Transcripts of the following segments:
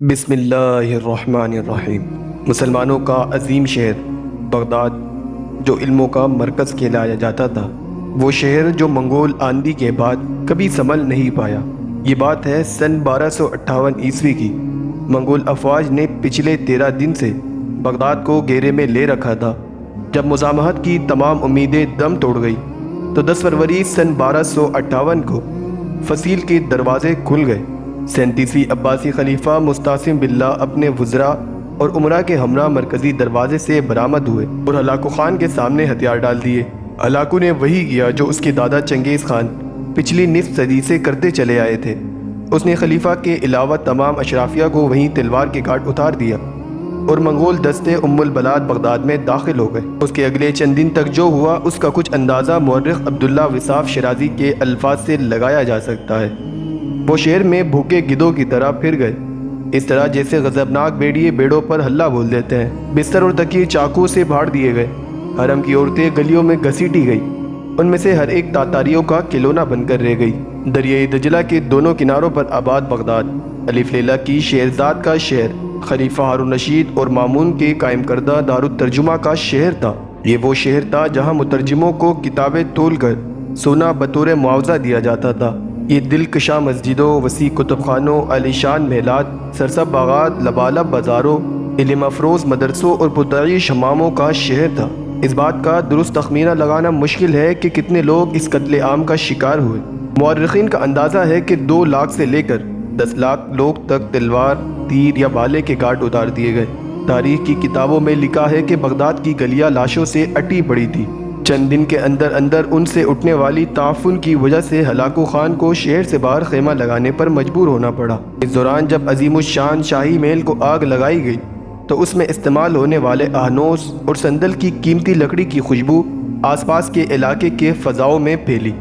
بسم اللہ الرحمن الرحیم۔ مسلمانوں کا عظیم شہر بغداد، جو علموں کا مرکز کہلایا جاتا تھا، وہ شہر جو منگول آندھی کے بعد کبھی سنبھل نہیں پایا۔ یہ بات ہے سن 1258 عیسوی کی۔ منگول افواج نے پچھلے 13 دن سے بغداد کو گھیرے میں لے رکھا تھا۔ جب مزاحمت کی تمام امیدیں دم توڑ گئی تو 10 فروری سن 1258 کو فصیل کے دروازے کھل گئے۔ 37ویں عباسی خلیفہ مستعصم باللہ اپنے وزراء اور امراء کے ہمراہ مرکزی دروازے سے برآمد ہوئے اور ہلاکو خان کے سامنے ہتھیار ڈال دیے۔ ہلاکو نے وہی کیا جو اس کے دادا چنگیز خان پچھلی نصف صدی سے کرتے چلے آئے تھے۔ اس نے خلیفہ کے علاوہ تمام اشرافیہ کو وہیں تلوار کے گھاٹ اتار دیا اور منگول دستے ام البلاد بغداد میں داخل ہو گئے۔ اس کے اگلے چند دن تک جو ہوا اس کا کچھ اندازہ مورخ عبداللہ وصاف شیرازی کے الفاظ سے لگایا جا سکتا ہے۔ وہ شہر میں بھوکے گدھوں کی طرح پھر گئے، اس طرح جیسے غضبناک بھیڑیے بیڑوں پر ہلہ بول دیتے ہیں۔ بستر اور تکیے چاقو سے پھاڑ دیے گئے، حرم کی عورتیں گلیوں میں گھسیٹی گئی، ان میں سے ہر ایک تاتاریوں کا کھلونا بن کر رہ گئی۔ دریائے دجلہ کے دونوں کناروں پر آباد بغداد، الف لیلہ کی شہرزاد کا شہر، خلیفہ ہارون رشید اور مامون کے قائم کردہ دارالترجمہ کا شہر تھا۔ یہ وہ شہر تھا جہاں مترجموں کو کتابیں تول کر سونا بطور معاوضہ دیا جاتا تھا۔ یہ دلکشاں مسجدوں، وسیع کتب خانوں، عالیشان محلات، سرسب باغات، لبالب بازاروں، علم افروز مدرسوں اور پرتعیش حماموں کا شہر تھا۔ اس بات کا درست تخمینہ لگانا مشکل ہے کہ کتنے لوگ اس قتل عام کا شکار ہوئے۔ مورخین کا اندازہ ہے کہ 2 لاکھ سے لے کر 10 لاکھ لوگ تک تلوار، تیر یا بھالے کے گھاٹ اتار دیے گئے۔ تاریخ کی کتابوں میں لکھا ہے کہ بغداد کی گلیاں لاشوں سے اٹی پڑی تھی۔ چند دن کے اندر اندر ان سے اٹھنے والی تعفن کی وجہ سے ہلاکو خان کو شہر سے باہر خیمہ لگانے پر مجبور ہونا پڑا۔ اس دوران جب عظیم الشان شاہی محل کو آگ لگائی گئی تو اس میں استعمال ہونے والے آہنوس اور سندل کی قیمتی لکڑی کی خوشبو آس پاس کے علاقے کے فضاؤں میں پھیلی،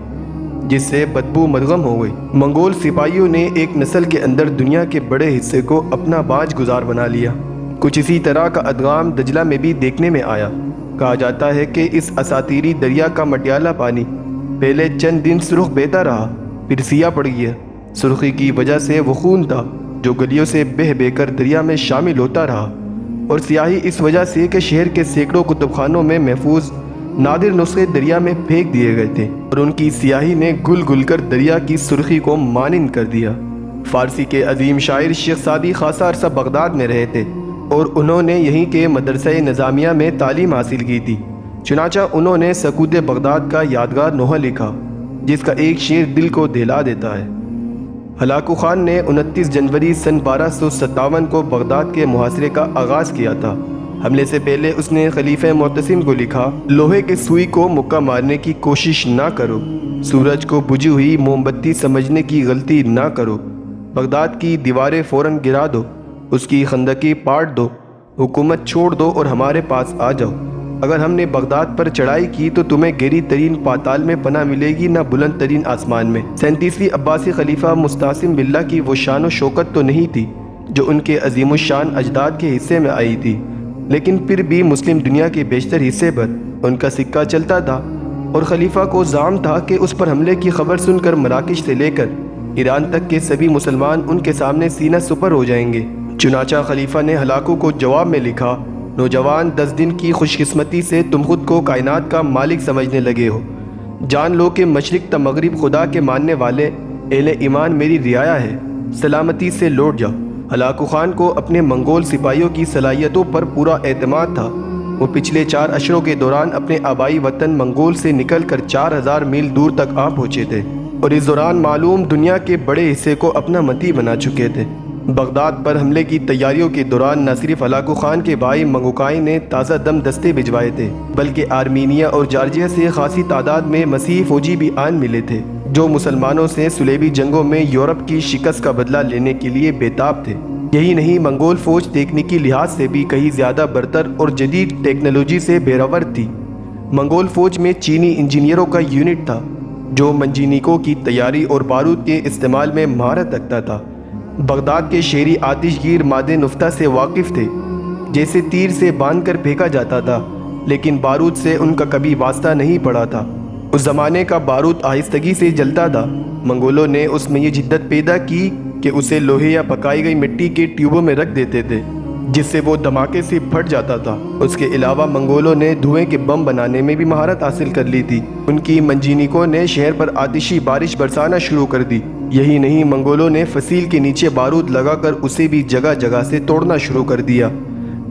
جس سے بدبو مدغم ہو گئی۔ منگول سپاہیوں نے ایک نسل کے اندر دنیا کے بڑے حصے کو اپنا باج گزار بنا لیا۔ کچھ اسی طرح کا ادغام دجلہ میں بھی دیکھنے میں آیا۔ کہا جاتا ہے کہ اس اساطیری دریا کا مٹیالہ پانی پہلے چند دن سرخ بہتا رہا، پھر سیاہ پڑ گیا۔ سرخی کی وجہ سے وہ خون تھا جو گلیوں سے بہہ بہہ کر دریا میں شامل ہوتا رہا، اور سیاہی اس وجہ سے کہ شہر کے سینکڑوں کتب خانوں میں محفوظ نادر نسخے دریا میں پھینک دیے گئے تھے، اور ان کی سیاہی نے گل گل کر دریا کی سرخی کو مانند کر دیا۔ فارسی کے عظیم شاعر شیخ سعدی خاصا عرصہ بغداد میں رہے تھے اور انہوں نے یہیں کے مدرسہ نظامیہ میں تعلیم حاصل کی تھی۔ چنانچہ انہوں نے سکوت بغداد کا یادگار نوحہ لکھا، جس کا ایک شعر دل کو دہلا دیتا ہے۔ ہلاکو خان نے 29 جنوری سن 1257 کو بغداد کے محاصرے کا آغاز کیا تھا۔ حملے سے پہلے اس نے خلیفہ معتصم کو لکھا، لوہے کے سوئی کو مکہ مارنے کی کوشش نہ کرو، سورج کو بجھی ہوئی موم بتی سمجھنے کی غلطی نہ کرو، بغداد کی دیواریں فوراً گرا دو، اس کی خندقیں پاٹ دو، حکومت چھوڑ دو اور ہمارے پاس آ جاؤ۔ اگر ہم نے بغداد پر چڑھائی کی تو تمہیں گہری ترین پاتال میں پناہ ملے گی، نہ بلند ترین آسمان میں۔ 37ویں عباسی خلیفہ مستعصم باللہ کی وہ شان و شوکت تو نہیں تھی جو ان کے عظیم الشان اجداد کے حصے میں آئی تھی، لیکن پھر بھی مسلم دنیا کے بیشتر حصے پر ان کا سکہ چلتا تھا، اور خلیفہ کو زعم تھا کہ اس پر حملے کی خبر سن کر مراکش سے لے کر ایران تک کے سبھی مسلمان ان کے سامنے سینہ سپر ہو جائیں گے۔ چنانچہ خلیفہ نے ہلاکو کو جواب میں لکھا، نوجوان 10 دن کی خوش قسمتی سے تم خود کو کائنات کا مالک سمجھنے لگے ہو، جان لو کہ مشرق تا مغرب خدا کے ماننے والے اہل ایمان میری رعایا ہے، سلامتی سے لوٹ جاؤ۔ ہلاکو خان کو اپنے منگول سپاہیوں کی صلاحیتوں پر پورا اعتماد تھا۔ وہ پچھلے 4 اشروں کے دوران اپنے آبائی وطن منگول سے نکل کر 4000 میل دور تک آ پہنچے تھے، اور اس دوران معلوم دنیا کے بڑے حصے کو اپنا متی بنا چکے تھے۔ بغداد پر حملے کی تیاریوں کے دوران نہ صرف ہلاکو خان کے بھائی منگوکائی نے تازہ دم دستے بھجوائے تھے، بلکہ آرمینیا اور جارجیا سے خاصی تعداد میں مسیحی فوجی بھی آن ملے تھے، جو مسلمانوں سے صلیبی جنگوں میں یورپ کی شکست کا بدلہ لینے کے لیے بےتاب تھے۔ یہی نہیں، منگول فوج تکنیکی لحاظ سے بھی کہیں زیادہ برتر اور جدید ٹیکنالوجی سے بہرور تھی۔ منگول فوج میں چینی انجینئروں کا یونٹ تھا جو منجینیقوں کی تیاری اور بارود کے استعمال میں مہارت رکھتا تھا۔ بغداد کے شہری آتش گیر مادے نفتہ سے واقف تھے، جیسے تیر سے باندھ کر پھینکا جاتا تھا، لیکن بارود سے ان کا کبھی واسطہ نہیں پڑا تھا۔ اس زمانے کا بارود آہستگی سے جلتا تھا منگولوں نے اس میں یہ جدت پیدا کی کہ اسے لوہے یا پکائی گئی مٹی کے ٹیوبوں میں رکھ دیتے تھے جس سے وہ دھماکے سے پھٹ جاتا تھا۔ اس کے علاوہ منگولوں نے دھوئیں کے بم بنانے میں بھی مہارت حاصل کر لی تھی۔ ان کی منجینیکوں نے شہر پر آتشی بارش برسانا شروع کر دی۔ یہی نہیں، منگولوں نے فصیل کے نیچے بارود لگا کر اسے بھی جگہ جگہ سے توڑنا شروع کر دیا۔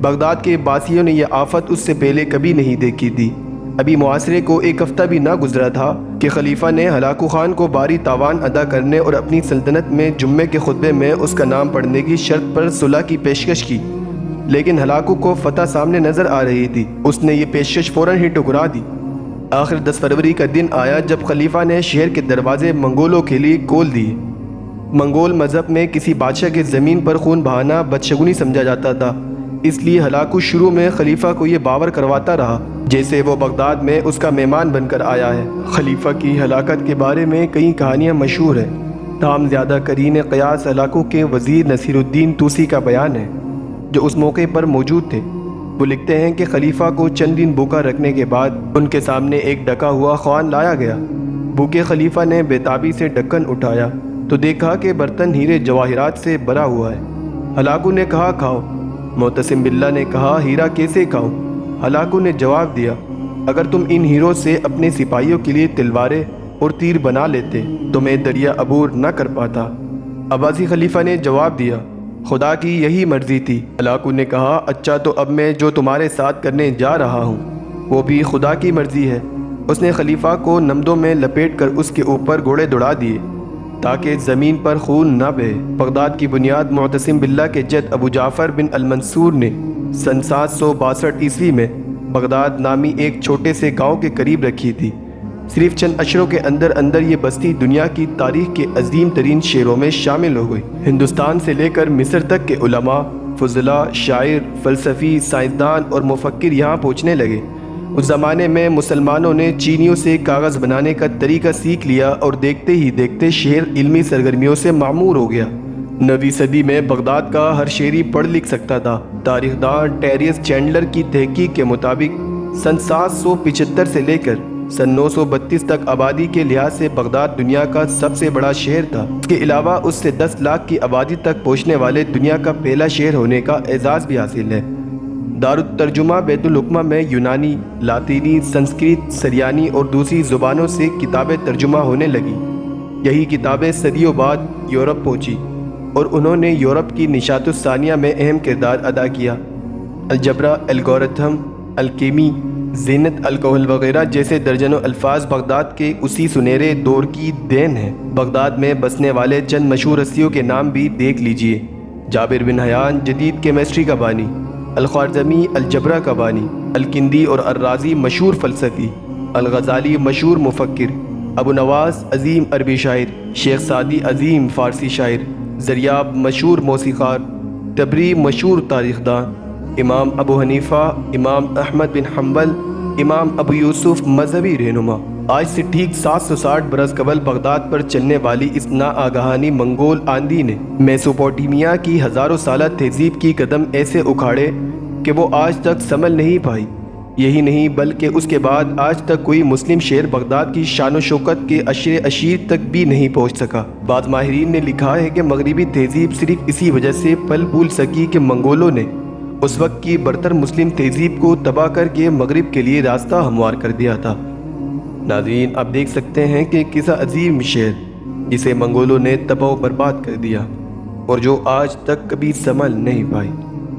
بغداد کے باسیوں نے یہ آفت اس سے پہلے کبھی نہیں دیکھی تھی۔ ابھی معاشرے کو ایک ہفتہ بھی نہ گزرا تھا کہ خلیفہ نے ہلاکو خان کو بھاری تاوان ادا کرنے اور اپنی سلطنت میں جمعے کے خطبے میں اس کا نام پڑھنے کی شرط پر صلح کی پیشکش کی، لیکن ہلاکو کو فتح سامنے نظر آ رہی تھی۔ اس نے یہ پیشکش فوراً ہی ٹکرا دی۔ آخر 10 فروری کا دن آیا جب خلیفہ نے شہر کے دروازے منگولوں کے لیے کھول دیے۔ منگول مذہب میں کسی بادشاہ کے زمین پر خون بہانا بدشگونی سمجھا جاتا تھا، اس لیے ہلاکو شروع میں خلیفہ کو یہ باور کرواتا رہا جیسے وہ بغداد میں اس کا مہمان بن کر آیا ہے۔ خلیفہ کی ہلاکت کے بارے میں کئی کہانیاں مشہور ہیں، تاہم زیادہ قرین قیاس ہلاکو کے وزیر نصیر الدین طوسی کا بیان ہے جو اس موقع پر موجود تھے۔ وہ لکھتے ہیں کہ خلیفہ کو چند دن بھوکا رکھنے کے بعد ان کے سامنے ایک ڈھکا ہوا خوان لایا گیا۔ بھوکے خلیفہ نے بےتابی سے ڈھکن اٹھایا تو دیکھا کہ برتن ہیرے جواہرات سے بھرا ہوا ہے۔ ہلاکو نے کہا کھاؤ۔ معتصم باللہ نے کہا ہیرا کیسے کھاؤں؟ ہلاکو نے جواب دیا اگر تم ان ہیروں سے اپنے سپاہیوں کے لیے تلواریں اور تیر بنا لیتے تو میں دریا عبور نہ کر پاتا۔ عباسی خلیفہ نے جواب دیا خدا کی یہی مرضی تھی۔ ہلاکو نے کہا اچھا تو اب میں جو تمہارے ساتھ کرنے جا رہا ہوں وہ بھی خدا کی مرضی ہے۔ اس نے خلیفہ کو نمدوں میں لپیٹ کر اس کے اوپر گھوڑے دوڑا دیے تاکہ زمین پر خون نہ بہے۔ بغداد کی بنیاد معتصم باللہ کے جد ابو جعفر بن المنصور نے سن 762 عیسوی میں بغداد نامی ایک چھوٹے سے گاؤں کے قریب رکھی تھی۔ صرف چند اشروں کے اندر اندر یہ بستی دنیا کی تاریخ کے عظیم ترین شہروں میں شامل ہو گئی۔ ہندوستان سے لے کر مصر تک کے علماء، فضلاء، شاعر، فلسفی، سائنسدان اور مفکر یہاں پہنچنے لگے۔ اس زمانے میں مسلمانوں نے چینیوں سے کاغذ بنانے کا طریقہ سیکھ لیا اور دیکھتے ہی دیکھتے شہر علمی سرگرمیوں سے معمور ہو گیا۔ 9ویں صدی میں بغداد کا ہر شہری پڑھ لکھ سکتا تھا۔ تاریخ دان ٹیریس چینڈلر کی تحقیق کے مطابق سن 775 سے لے کر سن 932 تک آبادی کے لحاظ سے بغداد دنیا کا سب سے بڑا شہر تھا۔ اس کے علاوہ اس سے 10 لاکھ کی آبادی تک پہنچنے والے دنیا کا پہلا شہر ہونے کا اعزاز بھی حاصل ہے۔ دارالترجمہ بیت الحکمہ میں یونانی، لاطینی، سنسکرت، سریانی اور دوسری زبانوں سے کتابیں ترجمہ ہونے لگی۔ یہی کتابیں صدیوں بعد یورپ پہنچی اور انہوں نے یورپ کی نشاط الثانیہ میں اہم کردار ادا کیا۔ الجبرا، الگورتھم، الکیمی، زینت الکحل وغیرہ جیسے درجنوں الفاظ بغداد کے اسی سنہرے دور کی دین ہیں۔ بغداد میں بسنے والے چند مشہور ہستیوں کے نام بھی دیکھ لیجئے۔ جابر بن حیان جدید کیمسٹری کا بانی، الخوارزمی الجبرا کا بانی، الکندی اور الرازی مشہور فلسفی، الغزالی مشہور مفکر، ابو نواس عظیم عربی شاعر، شیخ سعدی عظیم فارسی شاعر، زریاب مشہور موسیقار، تبری مشہور تاریخ دان، امام ابو حنیفہ، امام احمد بن حنبل، امام ابو یوسف مذہبی رہنما۔ آج سے ٹھیک 760 برس قبل بغداد پر چلنے والی اس ناآگاہانی منگول آندھی نے میسوپوٹیمیا کی ہزاروں سالہ تہذیب کی قدم ایسے اکھاڑے کہ وہ آج تک سنبھل نہیں پائی۔ یہی نہیں بلکہ اس کے بعد آج تک کوئی مسلم شہر بغداد کی شان و شوکت کے عشر عشیر تک بھی نہیں پہنچ سکا۔ بعض ماہرین نے لکھا ہے کہ مغربی تہذیب صرف اسی وجہ سے پل پھول سکی کہ منگولوں نے اس وقت کی برتر مسلم تہذیب کو تباہ کر کے مغرب کے لیے راستہ ہموار کر دیا تھا۔ ناظرین، آپ دیکھ سکتے ہیں کہ کیسا عظیم شہر جسے منگولوں نے تباہ و برباد کر دیا اور جو آج تک کبھی سنبھل نہیں پائی۔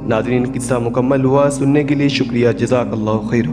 ناظرین، قصہ مکمل ہوا، سننے کے لیے شکریہ، جزاک اللہ خیر۔